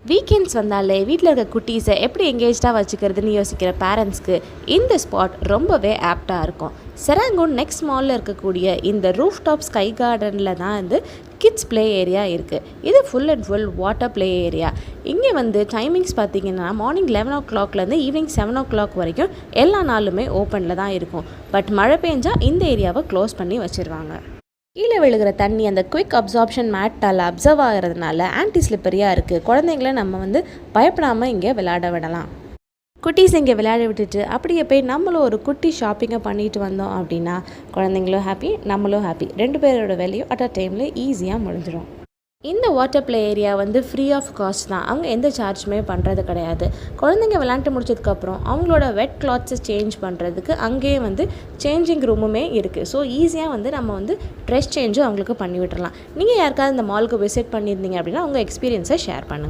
Weekends வந்தாலே வீட்டில் இருக்க குட்டீஸை எப்படி எங்கேஜாக வச்சுக்கிறதுன்னு யோசிக்கிற பேரண்ட்ஸ்க்கு இந்த ஸ்பாட் ரொம்பவே ஆப்டாக இருக்கும். செராங்கோன் நெக்ஸ்ட் மாலில் இருக்கக்கூடிய இந்த ரூஃப் டாப் ஸ்கை கார்டனில் தான் கிட்ஸ் ப்ளே ஏரியா இருக்குது. இது full and full water play area. இங்கே டைமிங்ஸ் பார்த்திங்கன்னா மார்னிங் 11 o'clockலேருந்து ஈவினிங் 7 o'clock வரைக்கும் எல்லா நாளுமே ஓப்பனில் தான் இருக்கும். பட் மழை பெஞ்சால் இந்த ஏரியாவை க்ளோஸ் பண்ணி வச்சுருவாங்க. கீழே விழுகிற தண்ணி அந்த குயிக் அப்சார்ப்ஷன் மேட்டால் அப்சர்வ் ஆகிறதுனால ஆன்டி ஸ்லிப்பரியாக இருக்குது. குழந்தைங்கள நம்ம பயப்படாமல் இங்கே விளையாட விடலாம். குட்டீஸ் இங்கே விளையாட விட்டுட்டு அப்படியே போய் நம்மளும் ஒரு குட்டி ஷாப்பிங்கை பண்ணிட்டு வந்தோம் அப்படின்னா குழந்தைங்களும் ஹாப்பி, நம்மளும் ஹாப்பி. 2 பேரோட வேலையும் அட் அ டைமில் ஈஸியாக முடிஞ்சிடும். இந்த water play area free of cost தான். அவங்க எந்த சார்ஜுமே பண்ணுறது கிடையாது. குழந்தைங்க விளையாண்டு முடிச்சதுக்கப்புறம் அவங்களோட வெட் கிளாத்ஸை சேஞ்ச் பண்ணுறதுக்கு அங்கேயே சேஞ்சிங் ரூமுமே இருக்குது. ஸோ ஈஸியாக நம்ம ட்ரெஸ் சேஞ்சும் அவங்களுக்கு பண்ணி விட்டுறலாம். நீங்கள் யாருக்காவது இந்த மாலுக்கு விசிட் பண்ணியிருந்தீங்க அப்படின்னா உங்கள் எக்ஸ்பீரியன்ஸை ஷேர் பண்ணுங்கள்.